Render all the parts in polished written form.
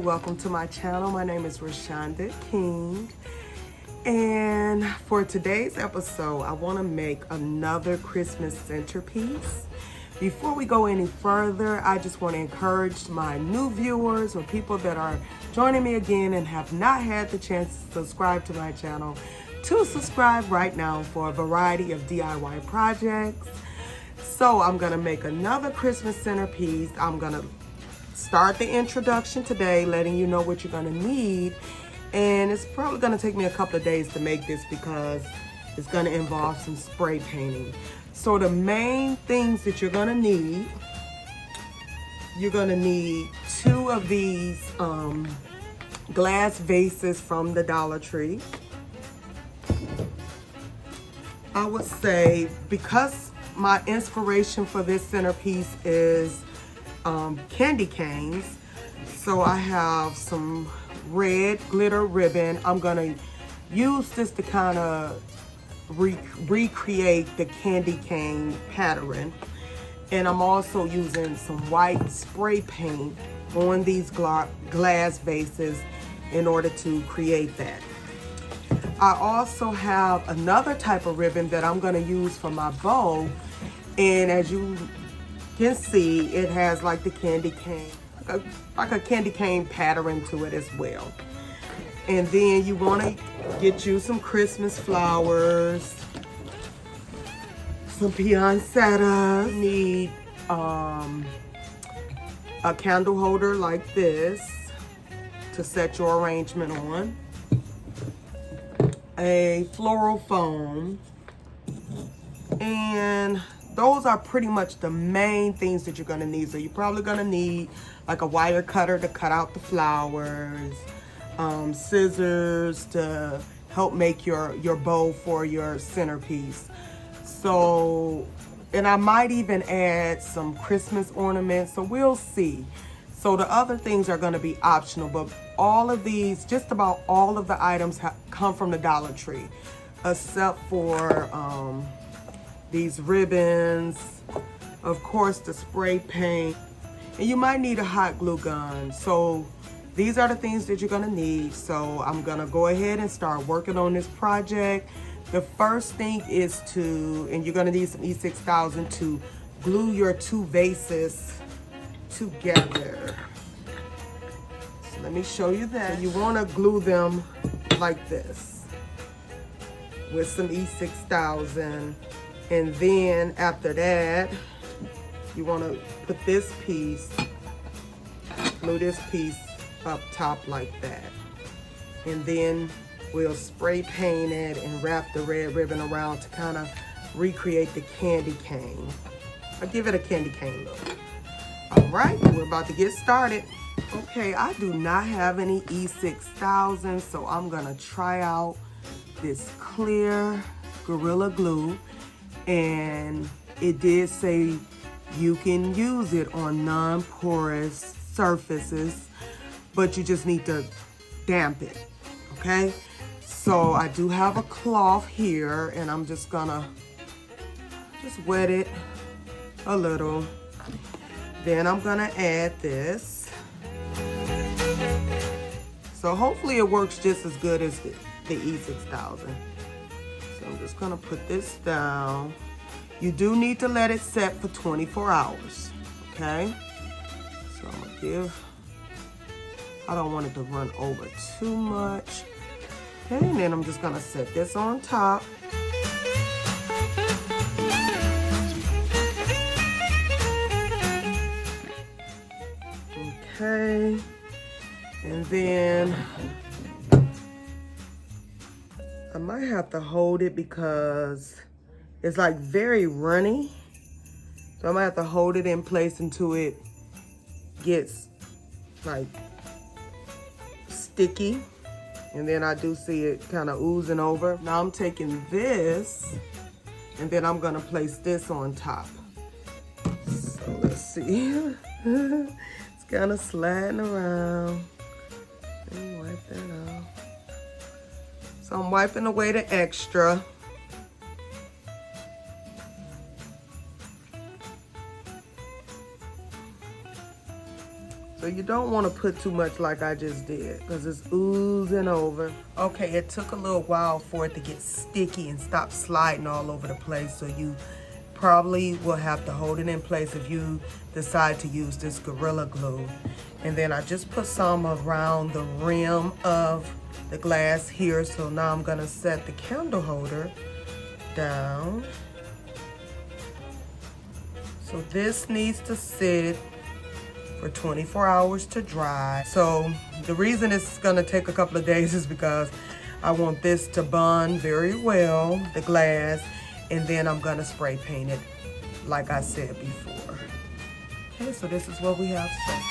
welcome to my channel. My name is Rashonda King, and for today's episode I want to make another Christmas centerpiece. Before we go any further, I just want to encourage my new viewers or people that are joining me again and have not had the chance to subscribe to my channel to subscribe right now for a variety of DIY projects. So I'm gonna make another Christmas centerpiece. I'm gonna start the introduction today, letting you know what you're gonna need. And it's probably gonna take me a couple of days to make this because it's gonna involve some spray painting. So the main things that you're gonna need two of these glass vases from the Dollar Tree. I would say, because my inspiration for this centerpiece is candy canes, so I have some red glitter ribbon. I'm gonna use this to kind of recreate the candy cane pattern, and I'm also using some white spray paint on these glass vases in order to create that. I also have another type of ribbon that I'm gonna use for my bow, and as you can see, it has like the candy cane, like a candy cane pattern to it as well. And then you wanna get you some Christmas flowers, some poinsettia. You need a candle holder like this to set your arrangement on, a floral foam, and those are pretty much the main things that you're gonna need. So you're probably gonna need like a wire cutter to cut out the flowers, scissors to help make your bow for your centerpiece. So, and I might even add some Christmas ornaments, so we'll see. So the other things are gonna be optional, but all of these, just about all of the items come from the Dollar Tree, except for these ribbons, of course the spray paint, and you might need a hot glue gun. So these are the things that you're gonna need. So I'm gonna go ahead and start working on this project. The first thing is and you're gonna need some E6000 to glue your two vases together. So let me show you that. So you wanna glue them like this with some E6000. And then after that, you wanna put this piece, glue this piece up top like that. And then we'll spray paint it and wrap the red ribbon around to kind of recreate the candy cane. I'll give it a candy cane look. All right, we're about to get started. Okay, I do not have any E6000, so I'm gonna try out this clear Gorilla Glue. And it did say you can use it on non-porous surfaces, but you just need to damp it, okay? So I do have a cloth here, and I'm just gonna wet it a little. Then I'm gonna add this. So hopefully it works just as good as the E6000. So I'm just gonna put this down. You do need to let it set for 24 hours, okay? So I'm gonna I don't want it to run over too much. Okay, and then I'm just gonna set this on top. Okay, and then I might have to hold it because it's like very runny. So I might have to hold it in place until it gets like sticky. And then I do see it kind of oozing over. Now I'm taking this and then I'm gonna place this on top. So let's see. It's kind of sliding around. Let me wipe that off. So I'm wiping away the extra. So you don't want to put too much like I just did because it's oozing over. Okay, it took a little while for it to get sticky and stop sliding all over the place. So you probably will have to hold it in place if you decide to use this Gorilla Glue. And then I just put some around the rim of the glass here. So now I'm gonna set the candle holder down. So this needs to sit for 24 hours to dry. So the reason it's gonna take a couple of days is because I want this to bond very well, the glass, and then I'm gonna spray paint it like I said before. Okay, so this is what we have set.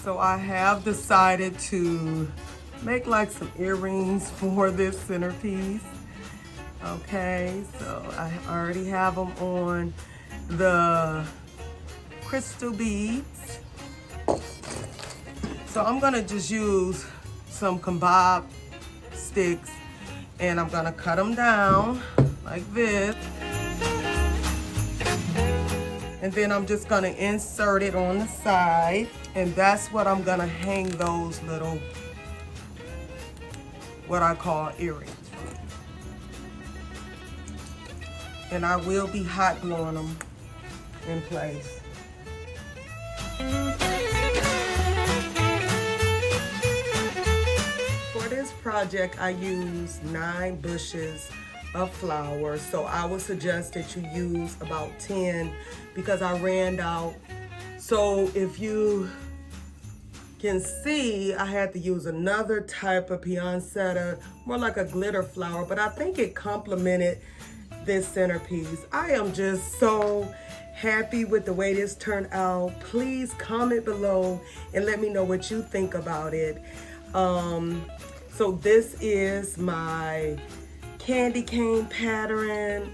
So I have decided to make like some earrings for this centerpiece. Okay, so I already have them on the crystal beads. So I'm gonna just use some kebab sticks and I'm gonna cut them down like this. And then I'm just gonna insert it on the side. And that's what I'm gonna hang those little, what I call earrings from. And I will be hot gluing them in place. For this project, I used 9 bushes of flowers. So I would suggest that you use about 10 because I ran out. So if you can see, I had to use another type of poinsettia, more like a glitter flower, but I think it complemented this centerpiece. I am just so happy with the way this turned out. Please comment below and let me know what you think about it. So this is my candy cane pattern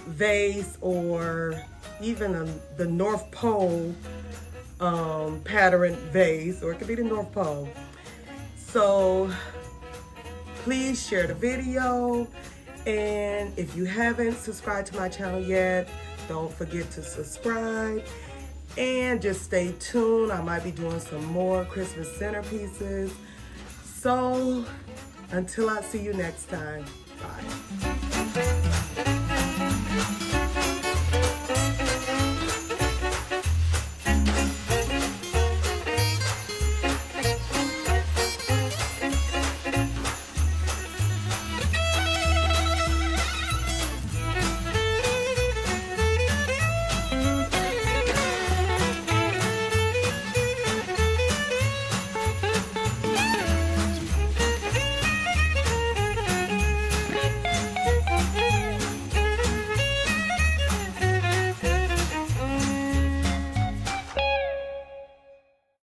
vase, or even the North Pole pattern vase, or it could be the North Pole. So please share the video And if you haven't subscribed to my channel yet, don't forget to subscribe. And just stay tuned. I might be doing some more Christmas centerpieces. So until I see you next time, bye.